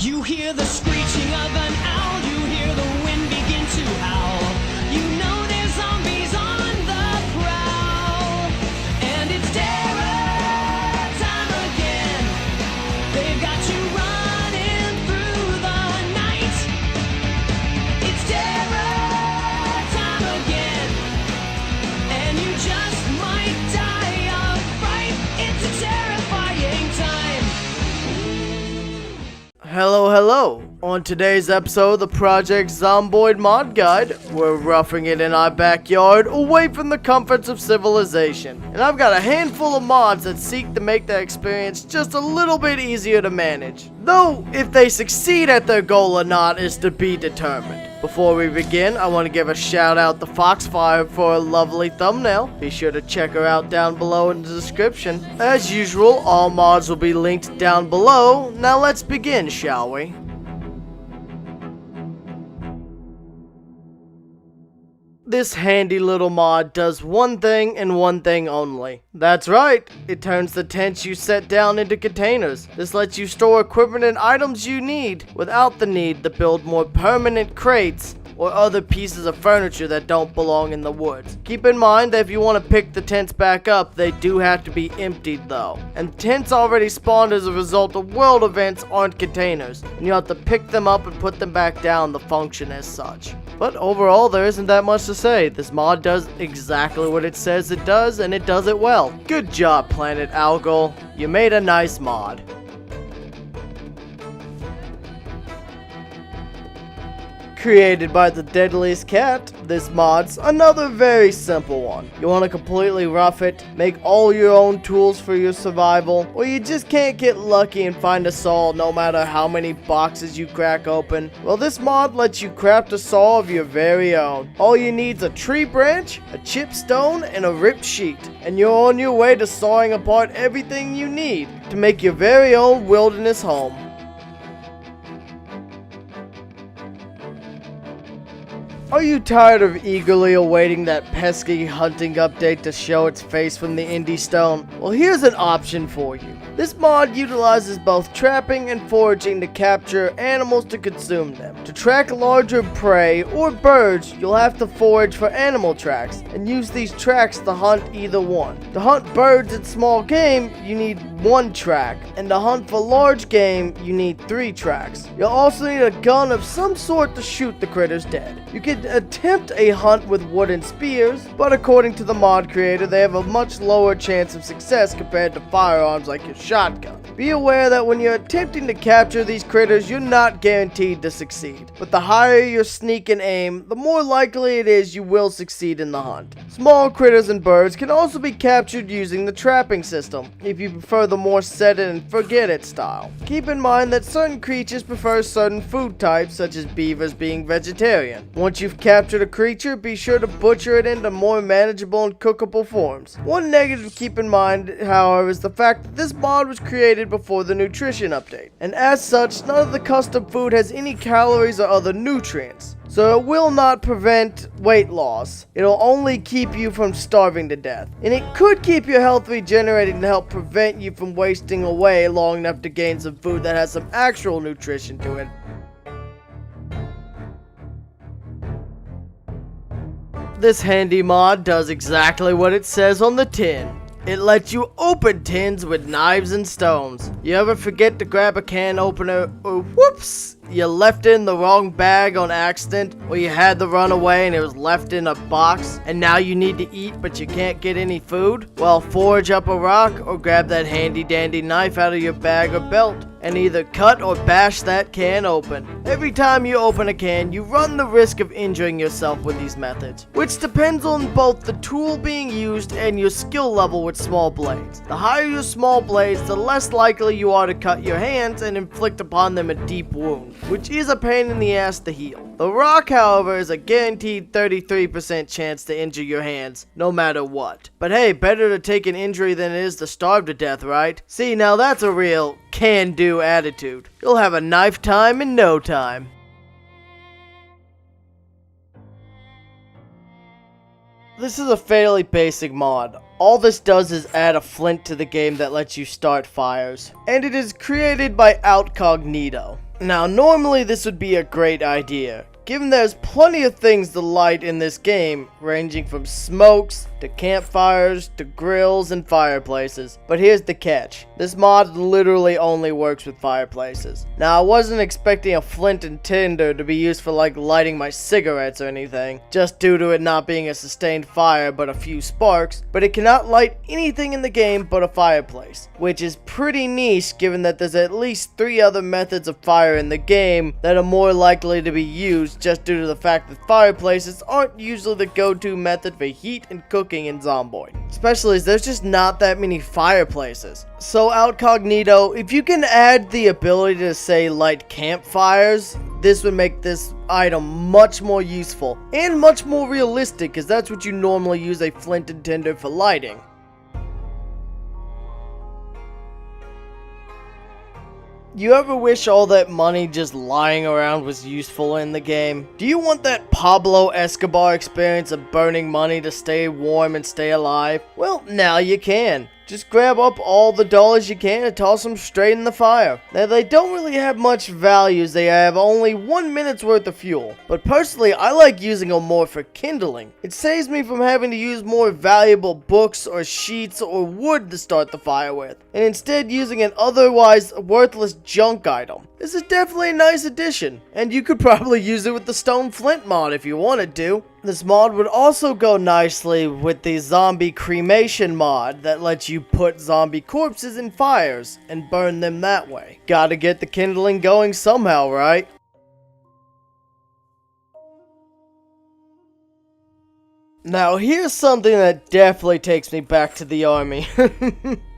You hear the screeching of an owl, you hear the wind begin to howl. You know there's zombies on the prowl, and it's terror time again. They've got you running through the night. It's terror time again, and you just might die of fright. It's a terrifying time. Hello. On today's episode of the Project Zomboid mod guide, we're roughing it in our backyard away from the comforts of civilization. And I've got a handful of mods that seek to make that experience just a little bit easier to manage. Though, if they succeed at their goal or not is to be determined. Before we begin, I want to give a shout out to FOXFIRE for a lovely thumbnail. Be sure to check her out down below in the description. As usual, all mods will be linked down below. Now let's begin, shall we? This handy little mod does one thing and one thing only. That's right, it turns the tents you set down into containers. This lets you store equipment and items you need without the need to build more permanent crates or other pieces of furniture that don't belong in the woods. Keep in mind that if you want to pick the tents back up, they do have to be emptied though. And tents already spawned as a result of world events aren't containers, and you have to pick them up and put them back down to function as such. But overall, there isn't that much to say. This mod does exactly what it says it does, and it does it well. Good job, Planet Algol. You made a nice mod. Created by the Deadliest Cat, this mod's another very simple one. You want to completely rough it, make all your own tools for your survival, or you just can't get lucky and find a saw no matter how many boxes you crack open? Well, this mod lets you craft a saw of your very own. All you need's a tree branch, a chipped stone, and a ripped sheet, and you're on your way to sawing apart everything you need to make your very own wilderness home. Are you tired of eagerly awaiting that pesky hunting update to show its face from the indie stone? Well, here's an option for you. This mod utilizes both trapping and foraging to capture animals to consume them. To track larger prey or birds, you'll have to forage for animal tracks and use these tracks to hunt either one. To hunt birds and small game, you need 1 track, and to hunt for large game, you need 3 tracks. You'll also need a gun of some sort to shoot the critters dead. You can attempt a hunt with wooden spears, but according to the mod creator, they have a much lower chance of success compared to firearms like your shotgun. Be aware that when you're attempting to capture these critters, you're not guaranteed to succeed. But the higher your sneak and aim, the more likely it is you will succeed in the hunt. Small critters and birds can also be captured using the trapping system, if you prefer the more set it and forget it style. Keep in mind that certain creatures prefer certain food types, such as beavers being vegetarian. Once you've captured a creature, be sure to butcher it into more manageable and cookable forms. One negative to keep in mind, however, is the fact that this mod was created before the nutrition update, and as such, none of the custom food has any calories or other nutrients. So it will not prevent weight loss. It'll only keep you from starving to death. And it could keep your health regenerating to help prevent you from wasting away long enough to gain some food that has some actual nutrition to it. This handy mod does exactly what it says on the tin. It lets you open tins with knives and stones. You ever forget to grab a can opener, or whoops, you left it in the wrong bag on accident, or you had to run away and it was left in a box, and now you need to eat but you can't get any food? Well, forage up a rock or grab that handy dandy knife out of your bag or belt and either cut or bash that can open. Every time you open a can, you run the risk of injuring yourself with these methods, which depends on both the tool being used and your skill level with small blades. The higher your small blades, the less likely you are to cut your hands and inflict upon them a deep wound, which is a pain in the ass to heal. The rock, however, is a guaranteed 33% chance to injure your hands, no matter what. But hey, better to take an injury than it is to starve to death, right? See, now that's a real can-do attitude. You'll have a knife time in no time. This is a fairly basic mod. All this does is add a flint to the game that lets you start fires. And it is created by Outcognito. Now, normally this would be a great idea, given there's plenty of things to light in this game, ranging from smokes, to campfires, to grills, and fireplaces. But here's the catch. This mod literally only works with fireplaces. Now, I wasn't expecting a flint and tinder to be used for like lighting my cigarettes or anything, just due to it not being a sustained fire but a few sparks, but it cannot light anything in the game but a fireplace, which is pretty niche given that there's at least 3 other methods of fire in the game that are more likely to be used just due to the fact that fireplaces aren't usually the go-to method for heat and cooking in Zomboid. Especially as there's just not that many fireplaces. So Outcognito, if you can add the ability to say light campfires, this would make this item much more useful and much more realistic, because that's what you normally use a flint and tinder for lighting. You ever wish all that money just lying around was useful in the game? Do you want that Pablo Escobar experience of burning money to stay warm and stay alive? Well, now you can. Just grab up all the dollars you can and toss them straight in the fire. Now, they don't really have much value as they have only 1 minute's worth of fuel. But personally, I like using them more for kindling. It saves me from having to use more valuable books or sheets or wood to start the fire with, and instead using an otherwise worthless junk item. This is definitely a nice addition, and you could probably use it with the Stone Flint mod if you wanted to. This mod would also go nicely with the zombie cremation mod that lets you put zombie corpses in fires and burn them that way. Gotta get the kindling going somehow, right? Now, here's something that definitely takes me back to the army.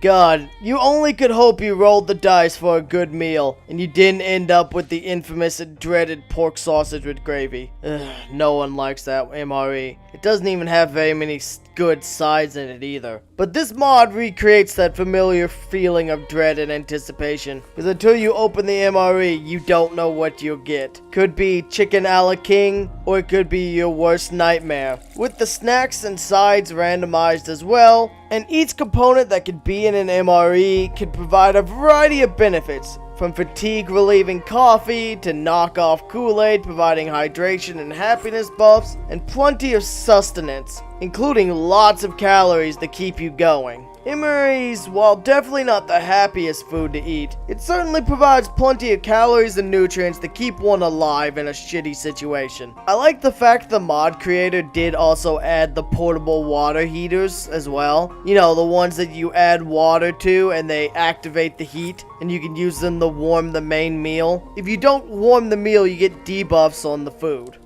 God, you only could hope you rolled the dice for a good meal, and you didn't end up with the infamous and dreaded pork sausage with gravy. Ugh, no one likes that MRE. It doesn't even have very many good sides in it either. But this mod recreates that familiar feeling of dread and anticipation, because until you open the MRE, you don't know what you'll get. Could be chicken a la king, or it could be your worst nightmare, with the snacks and sides randomized as well, and each component that could be in an MRE could provide a variety of benefits, from fatigue relieving coffee to knockoff Kool-Aid providing hydration and happiness buffs, and plenty of sustenance, including lots of calories to keep you going. MREs, while definitely not the happiest food to eat, it certainly provides plenty of calories and nutrients to keep one alive in a shitty situation. I like the fact the mod creator did also add the portable water heaters as well. You know, the ones that you add water to and they activate the heat, and you can use them to warm the main meal. If you don't warm the meal, you get debuffs on the food.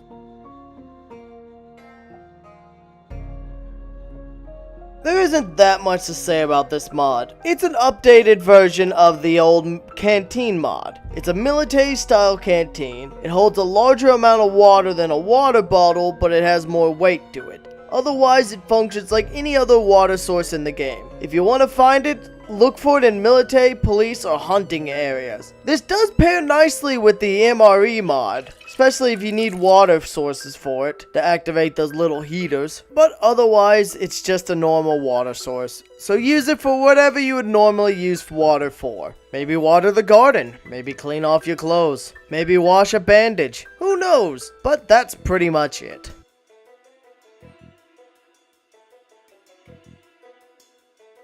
There isn't that much to say about this mod. It's an updated version of the old Canteen mod. It's a military style canteen. It holds a larger amount of water than a water bottle, but it has more weight to it. Otherwise, it functions like any other water source in the game. If you want to find it, look for it in military, police, or hunting areas. This does pair nicely with the MRE mod, especially if you need water sources for it to activate those little heaters. But otherwise, it's just a normal water source. So use it for whatever you would normally use water for. Maybe water the garden. Maybe clean off your clothes. Maybe wash a bandage. Who knows? But that's pretty much it.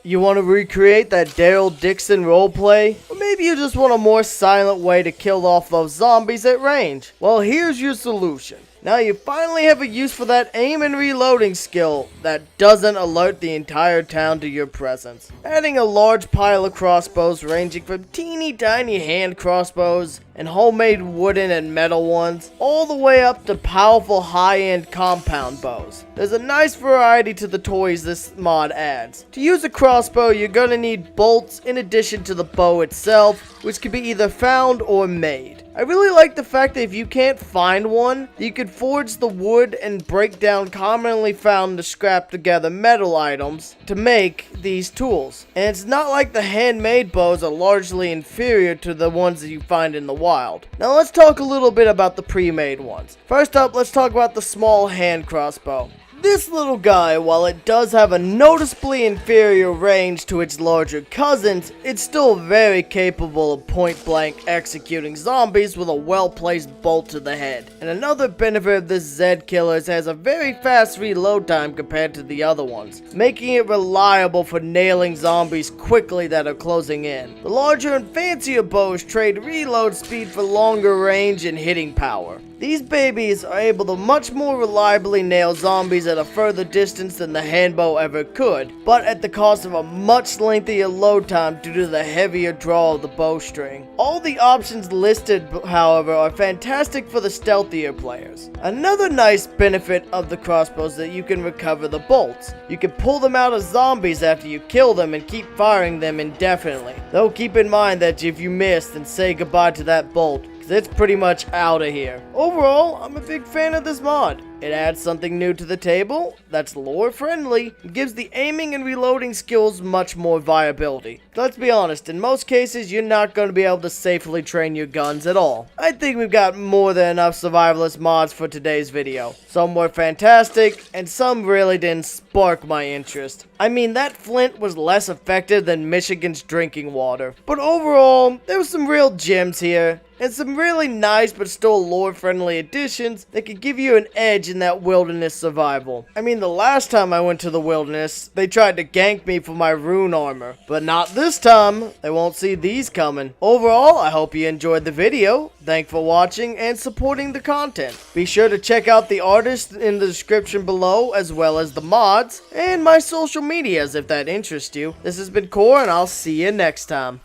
You want to recreate that Daryl Dixon roleplay? Or maybe you just want a more silent way to kill off those zombies at range? Well, here's your solution. Now you finally have a use for that aim and reloading skill that doesn't alert the entire town to your presence. Adding a large pile of crossbows ranging from teeny tiny hand crossbows and homemade wooden and metal ones, all the way up to powerful high-end compound bows. There's a nice variety to the toys this mod adds. To use a crossbow, you're gonna need bolts in addition to the bow itself, which can be either found or made. I really like the fact that if you can't find one, you could forge the wood and break down commonly found to scrap together metal items to make these tools. And it's not like the handmade bows are largely inferior to the ones that you find in the wild. Now let's talk a little bit about the pre-made ones. First up, let's talk about the small hand crossbow. This little guy, while it does have a noticeably inferior range to its larger cousins, it's still very capable of point-blank executing zombies with a well-placed bolt to the head. And another benefit of this Zed killer is it has a very fast reload time compared to the other ones, making it reliable for nailing zombies quickly that are closing in. The larger and fancier bows trade reload speed for longer range and hitting power. These babies are able to much more reliably nail zombies at a further distance than the handbow ever could, but at the cost of a much lengthier load time due to the heavier draw of the bowstring. All the options listed, however, are fantastic for the stealthier players. Another nice benefit of the crossbows is that you can recover the bolts. You can pull them out of zombies after you kill them and keep firing them indefinitely. Though keep in mind that if you miss, then say goodbye to that bolt, it's pretty much out of here. Overall, I'm a big fan of this mod. It adds something new to the table that's lore friendly and gives the aiming and reloading skills much more viability. Let's be honest, in most cases you're not going to be able to safely train your guns at all. I think we've got more than enough survivalist mods for today's video. Some were fantastic and some really didn't spark my interest. I mean, that Flint was less effective than Michigan's drinking water. But overall, there were some real gems here and some really nice but still lore-friendly additions that could give you an edge in that wilderness survival. I mean, the last time I went to the wilderness, they tried to gank me for my rune armor, but not this time. They won't see these coming. Overall, I hope you enjoyed the video. Thanks for watching and supporting the content. Be sure to check out the artists in the description below, as well as the mods, and my social medias if that interests you. This has been Core, and I'll see you next time.